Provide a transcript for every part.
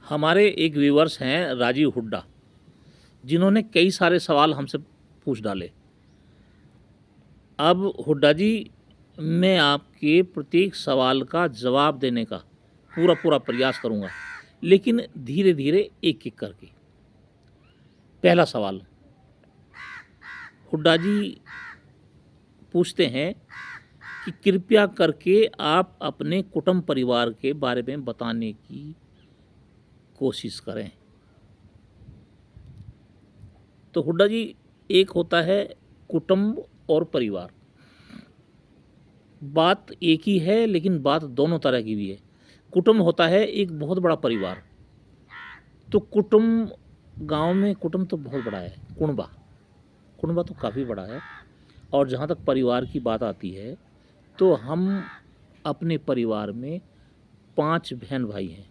हमारे एक व्यूअर्स हैं राजीव हुड्डा, जिन्होंने कई सारे सवाल हमसे पूछ डाले। अब हुड्डा जी, मैं आपके प्रत्येक सवाल का जवाब देने का पूरा प्रयास करूंगा, लेकिन धीरे धीरे एक एक करके। पहला सवाल, हुड्डा जी पूछते हैं कि कृपया करके आप अपने कुटुंब परिवार के बारे में बताने की कोशिश करें। तो हुड्डा जी, एक होता है कुटुंब और परिवार। बात एक ही है, लेकिन बात दोनों तरह की भी है। कुटुंब होता है एक बहुत बड़ा परिवार। तो कुटुंब, गांव में कुटुंब तो बहुत बड़ा है, कुणबा कुणबा तो काफ़ी बड़ा है। और जहाँ तक परिवार की बात आती है, तो हम अपने परिवार में 5 बहन भाई हैं,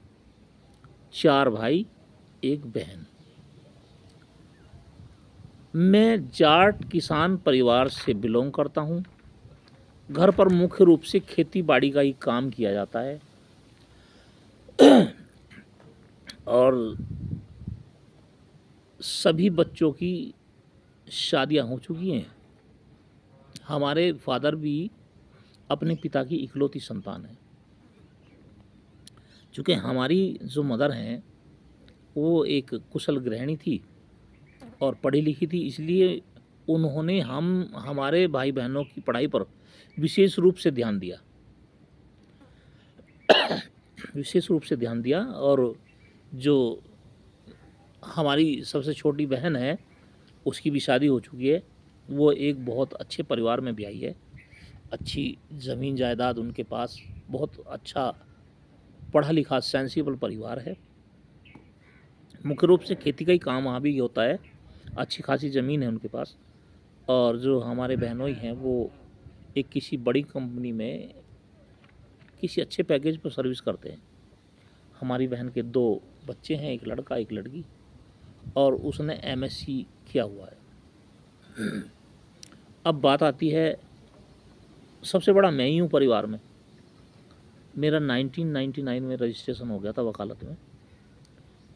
4 भाई 1 बहन। मैं जाट किसान परिवार से बिलोंग करता हूँ। घर पर मुख्य रूप से खेती बाड़ी का ही काम किया जाता है और सभी बच्चों की शादियां हो चुकी हैं। हमारे फादर भी अपने पिता की इकलौती संतान है। चूँकि हमारी जो मदर हैं वो एक कुशल गृहिणी थी और पढ़ी लिखी थी, इसलिए उन्होंने हमारे भाई बहनों की पढ़ाई पर विशेष रूप से ध्यान दिया और जो हमारी सबसे छोटी बहन है उसकी भी शादी हो चुकी है। वो एक बहुत अच्छे परिवार में ब्याही है, अच्छी ज़मीन जायदाद उनके पास, बहुत अच्छा पढ़ा लिखा सेंसिबल परिवार है। मुख्य रूप से खेती का ही काम वहाँ भी होता है, अच्छी खासी ज़मीन है उनके पास। और जो हमारे बहनोई हैं वो एक किसी बड़ी कंपनी में किसी अच्छे पैकेज पर सर्विस करते हैं। हमारी बहन के 2 बच्चे हैं, एक लड़का एक लड़की, और उसने एमएससी किया हुआ है। अब बात आती है, सबसे बड़ा मैं ही हूँ परिवार में। मेरा 1999 में रजिस्ट्रेशन हो गया था वकालत में।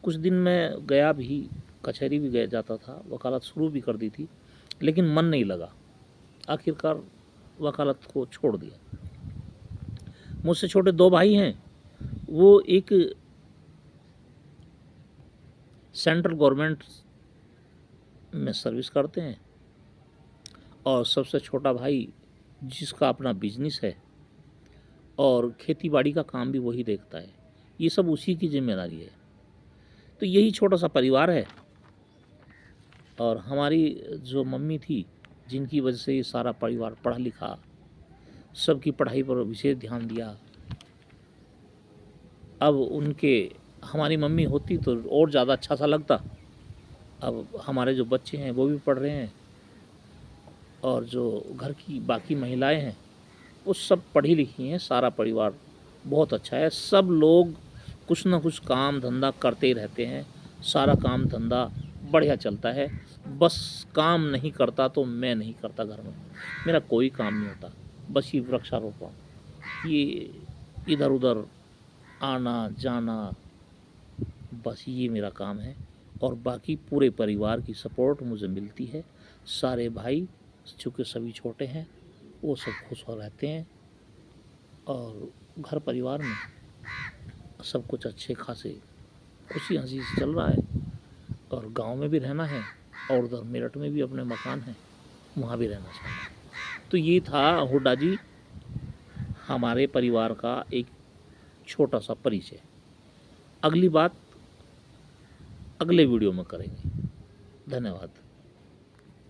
कुछ दिन मैं गया भी, कचहरी भी गया जाता था, वकालत शुरू भी कर दी थी, लेकिन मन नहीं लगा। आखिरकार वकालत को छोड़ दिया। मुझसे छोटे 2 भाई हैं, वो एक सेंट्रल गवर्नमेंट में सर्विस करते हैं और सबसे छोटा भाई जिसका अपना बिजनेस है और खेती बाड़ी का काम भी वही देखता है। ये सब उसी की जिम्मेदारी है। तो यही छोटा सा परिवार है। और हमारी जो मम्मी थी, जिनकी वजह से ये सारा परिवार पढ़ा लिखा, सबकी पढ़ाई पर विशेष ध्यान दिया। अब उनके, हमारी मम्मी होती तो और ज़्यादा अच्छा सा लगता। अब हमारे जो बच्चे हैं वो भी पढ़ रहे हैं और जो घर की बाकी महिलाएं हैं वो सब पढ़ी लिखी हैं। सारा परिवार बहुत अच्छा है। सब लोग कुछ ना कुछ काम धंधा करते ही रहते हैं। सारा काम धंधा बढ़िया चलता है। बस काम नहीं करता तो मैं नहीं करता। घर में मेरा कोई काम नहीं होता, बस ये वृक्षारोपण, ये इधर उधर आना जाना, बस ये मेरा काम है। और बाकी पूरे परिवार की सपोर्ट मुझे मिलती है। सारे भाई, चूँकि सभी छोटे हैं, वो सब खुश हो रहते हैं और घर परिवार में सब कुछ अच्छे खासे खुशी हंसी से चल रहा है। और गांव में भी रहना है और उधर मेरठ में भी अपने मकान है, वहाँ भी रहना चाहिए। तो ये था हुड्डा जी हमारे परिवार का एक छोटा सा परिचय। अगली बात अगले वीडियो में करेंगे। धन्यवाद।